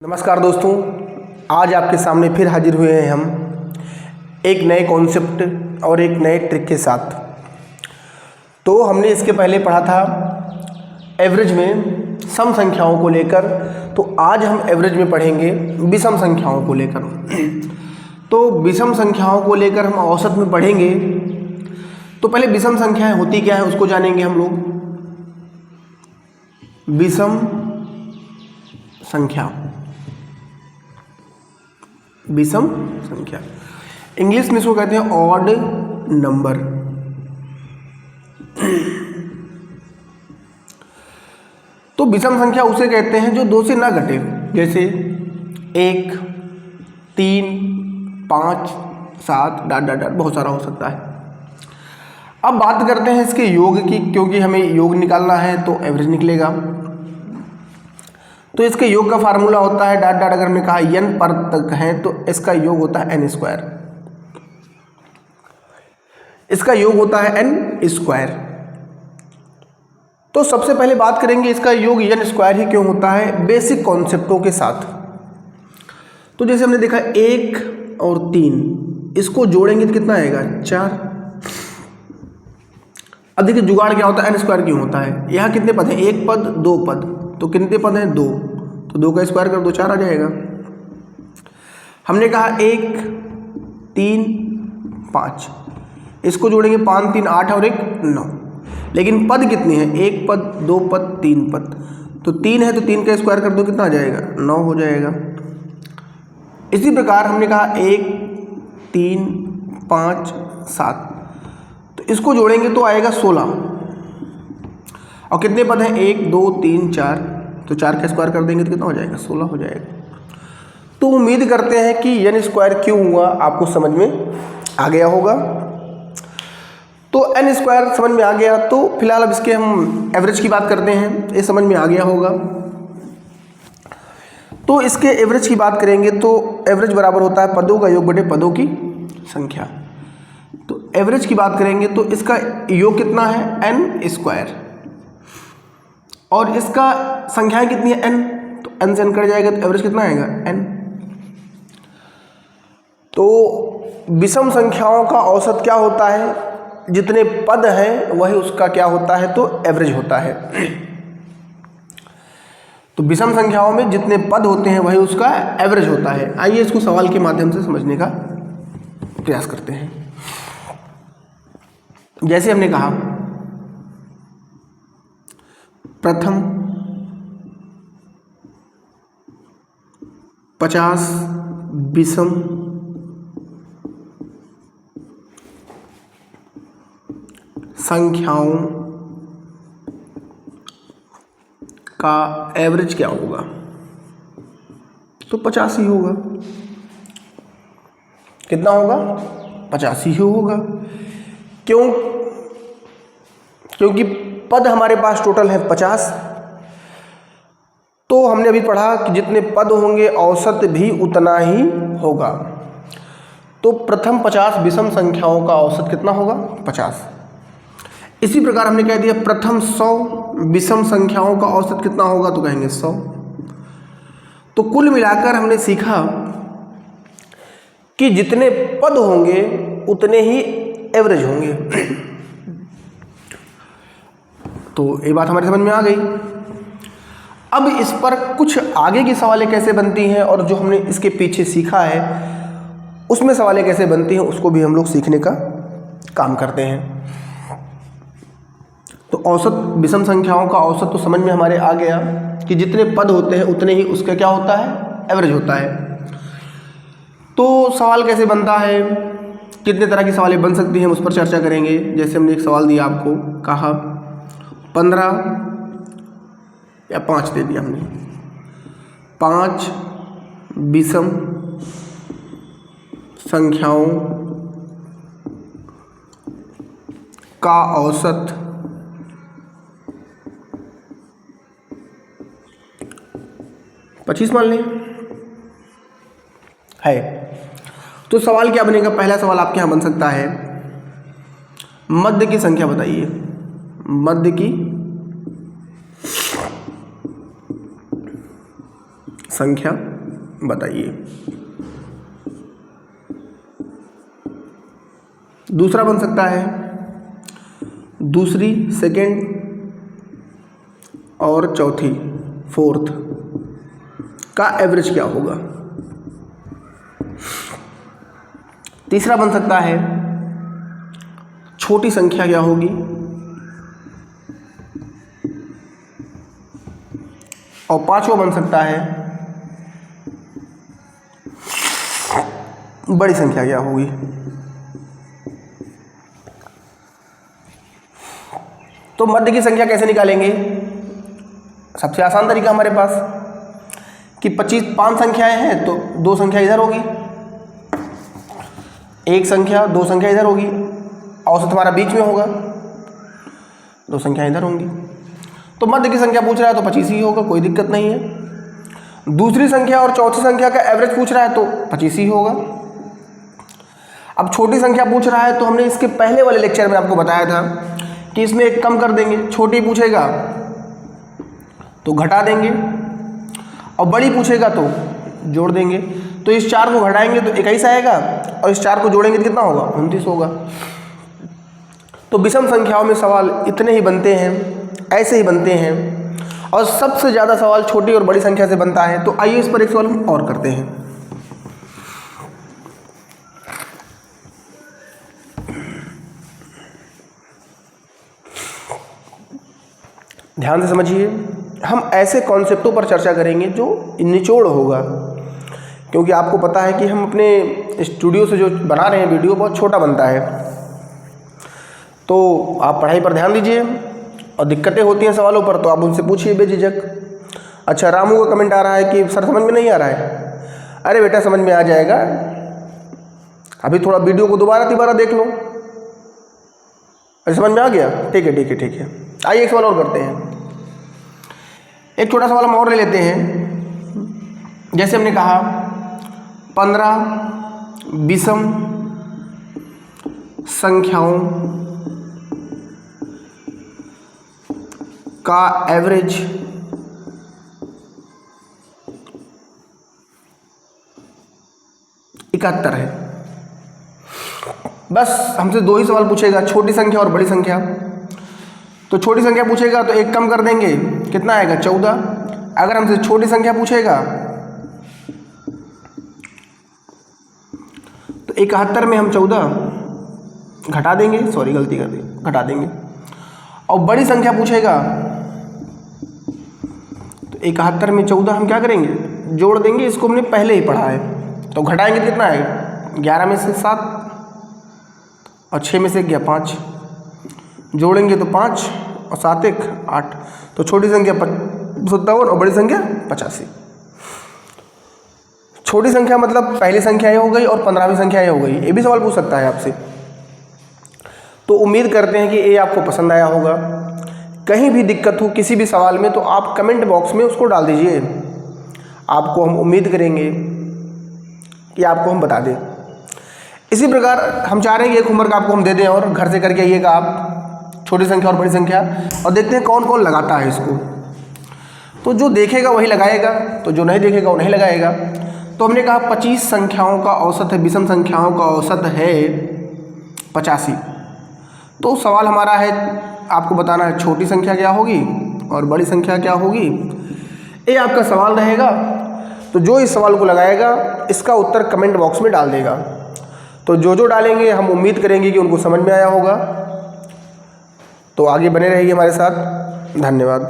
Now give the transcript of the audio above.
नमस्कार दोस्तों, आज आपके सामने फिर हाजिर हुए हैं हम एक नए कॉन्सेप्ट और एक नए ट्रिक के साथ। तो हमने इसके पहले पढ़ा था एवरेज में सम संख्याओं को लेकर, तो आज हम एवरेज में पढ़ेंगे विषम संख्याओं को लेकर। तो विषम संख्याओं को लेकर हम औसत में पढ़ेंगे। तो पहले विषम संख्याएं होती क्या है उसको जानेंगे हम लोग। विषम संख्या, विषम संख्या इंग्लिश में इसको कहते हैं ऑड नंबर। तो विषम संख्या उसे कहते हैं जो दो से ना घटे, जैसे 1, 3, 5, 7 डाट डाट डाट बहुत सारा हो सकता है। अब बात करते हैं इसके योग की, क्योंकि हमें योग निकालना है तो एवरेज निकलेगा। तो इसके योग का फार्मूला होता है डाट डाट, अगर मैं कहा n पर तक है तो इसका योग होता है n स्क्वायर। इसका योग होता है n स्क्वायर। तो सबसे पहले बात करेंगे इसका योग n स्क्वायर ही क्यों होता है, बेसिक कॉन्सेप्टों के साथ। तो जैसे हमने देखा 1 और 3, इसको जोड़ेंगे तो कितना आएगा 4। अब देखिए जुगाड़ क्या होता है, n स्क्वायर क्यों होता है। यहाँ कितने पद हैं, 1 पद 2 पद, तो कितने पद हैं 2, तो 2 का स्क्वायर कर दो 4 आ जाएगा। हमने कहा 1, 3, 5, इसको जोड़ेंगे 5, 3, 8 और 1 9, लेकिन पद कितने हैं, 1 पद 2 पद 3 पद, तो 3 है तो 3 का स्क्वायर कर दो कितना आ जाएगा 9 हो जाएगा। इसी प्रकार हमने कहा 1, 3, 5, 7, तो इसको जोड़ेंगे तो आएगा 16, और कितने पद हैं 1 2 3 4, तो 4 का स्क्वायर कर देंगे तो कितना हो जाएगा 16 हो जाएगा। तो उम्मीद करते हैं कि n स्क्वायर क्यों हुआ आपको समझ में आ गया होगा। तो n स्क्वायर समझ में आ गया, तो फिलहाल अब इसके हम एवरेज की बात करते हैं, ये समझ में आ गया होगा। तो इसके एवरेज की बात करेंगे तो एवरेज बराबर होता है पदों का योग बटे पदों की संख्या। तो एवरेज की बात करेंगे तो इसका योग कितना है n स्क्वायर, और इसका संख्याएं कितनी है n, तो n से n कट जाएगा तो एवरेज कितना आएगा n। तो विषम संख्याओं का औसत क्या होता है, जितने पद हैं वही उसका क्या होता है, तो एवरेज होता है। तो विषम संख्याओं में जितने पद होते हैं वही उसका एवरेज होता है। आइए इसको सवाल के माध्यम से समझने का प्रयास करते हैं। जैसे हमने कहा प्रथम 50 विषम संख्याओं का एवरेज क्या होगा, तो 50 ही होगा। कितना होगा 50 ही होगा। क्यों, क्योंकि पद हमारे पास टोटल है 50। तो हमने अभी पढ़ा कि जितने पद होंगे औसत भी उतना ही होगा। तो प्रथम 50 विषम संख्याओं का औसत कितना होगा 50। इसी प्रकार हमने कह दिया प्रथम 100 विषम संख्याओं का औसत कितना होगा, तो कहेंगे 100। तो कुल मिलाकर हमने सीखा कि जितने पद होंगे उतने ही एवरेज होंगे। तो ये बात हमारी समझ में आ गई। अब इस पर कुछ आगे की सवालें कैसे बनती हैं और जो हमने इसके पीछे सीखा है उसमें सवालें कैसे बनती हैं उसको भी हम लोग सीखने का काम करते हैं। तो औसत विषम संख्याओं का औसत तो समझ में हमारे आ गया कि जितने पद होते हैं उतने ही उसका क्या होता है, एवरेज होता है। तो सवाल कैसे बनता है, कितने तरह की सवालें बन सकती हैं उस पर चर्चा करेंगे। जैसे हमने एक सवाल दिया आपको, कहा 15 या 5 दे दिया हमने, 5 विषम संख्याओं का औसत 25 मान लें है। तो सवाल क्या बनेगा, पहला सवाल आपके यहाँ बन सकता है मध्य की संख्या बताइए, मध्य की संख्या बताइए। दूसरा बन सकता है दूसरी, सेकेंड और चौथी, फोर्थ का एवरेज क्या होगा। तीसरा बन सकता है छोटी संख्या क्या होगी, और पांचवा बन सकता है बड़ी संख्या क्या होगी। तो मध्य की संख्या कैसे निकालेंगे? सबसे आसान तरीका हमारे पास कि 5 संख्याएं हैं तो 2 संख्या इधर होगी, 1 संख्या 2 संख्या इधर होगी, औसत हमारा बीच में होगा, 2 संख्या इधर होंगी। तो मध्य की संख्या पूछ रहा है तो 25 ही होगा, कोई दिक्कत नहीं है। दूसरी संख्या और चौथी संख्या का एवरेज पूछ रहा है तो 25 ही होगा। अब छोटी संख्या पूछ रहा है तो हमने इसके पहले वाले लेक्चर में आपको बताया था कि इसमें एक कम कर देंगे, छोटी पूछेगा तो घटा देंगे और बड़ी पूछेगा तो जोड़ देंगे। तो इस 4 को घटाएंगे तो 21 आएगा और इस 4 को जोड़ेंगे तो कितना होगा, 29 होगा। तो विषम संख्याओं में सवाल इतने ही बनते हैं, ऐसे ही बनते हैं, और सबसे ज़्यादा सवाल छोटी और बड़ी संख्या से बनता है। तो आइए इस पर एक सवाल हम और करते हैं। ध्यान से समझिए, हम ऐसे कॉन्सेप्टों पर चर्चा करेंगे जो निचोड़ होगा, क्योंकि आपको पता है कि हम अपने स्टूडियो से जो बना रहे हैं वीडियो बहुत छोटा बनता है। तो आप पढ़ाई पर ध्यान दीजिए, और दिक्कतें होती हैं सवालों पर तो आप उनसे पूछिए बेझिझक। अच्छा, रामू का कमेंट आ रहा है कि सर समझ में नहीं आ रहा है। अरे बेटा समझ में आ जाएगा, अभी थोड़ा वीडियो को दोबारा देख लो। अरे समझ में आ गया? ठीक है ठीक है ठीक है। आइए एक सवाल और करते हैं। एक छोटा सवाल हम और ले लेते हैं। जैसे हमने कहा 15 विषम संख्याओं का एवरेज इकहत्तर है। बस हमसे 2 ही सवाल पूछेगा, छोटी संख्या और बड़ी संख्या। तो छोटी संख्या पूछेगा तो 1 कम कर देंगे, कितना आएगा, 14। अगर हमसे छोटी संख्या पूछेगा तो 71 में हम 14 घटा देंगे, सॉरी गलती कर दी, घटा देंगे। और बड़ी संख्या पूछेगा तो 71 में 14 हम क्या करेंगे, जोड़ देंगे। इसको हमने पहले ही पढ़ा है। तो घटाएंगे तो कितना आएगा, 11 में से 7 और 6 में से गया 5, जोड़ेंगे तो 5 और 7 1 8। तो छोटी संख्या 57 और बड़ी संख्या 85। छोटी संख्या मतलब पहली संख्या ये हो गई और 15वीं संख्या ये हो गई। ये भी सवाल पूछ सकता है आपसे। तो उम्मीद करते हैं कि ये आपको पसंद आया होगा। कहीं भी दिक्कत हो किसी भी सवाल में तो आप कमेंट बॉक्स में उसको डाल दीजिए, आपको हम उम्मीद करेंगे कि आपको हम बता दें। इसी प्रकार हम चाह रहे हैं कि एक होमवर्क आपको हम दे दें और घर से करके आइएगा आप, छोटी संख्या और बड़ी संख्या, और देखते हैं कौन कौन लगाता है इसको। तो जो देखेगा वही लगाएगा, तो जो नहीं देखेगा वो नहीं लगाएगा। तो हमने कहा 25 संख्याओं का औसत है, विषम संख्याओं का औसत है 85। तो सवाल हमारा है, आपको बताना है छोटी संख्या क्या होगी और बड़ी संख्या क्या होगी। ये आपका सवाल रहेगा। तो जो इस सवाल को लगाएगा इसका उत्तर कमेंट बॉक्स में डाल देगा। तो जो डालेंगे हम उम्मीद करेंगे कि उनको समझ में आया होगा। तो आगे बने रहिए हमारे साथ। धन्यवाद।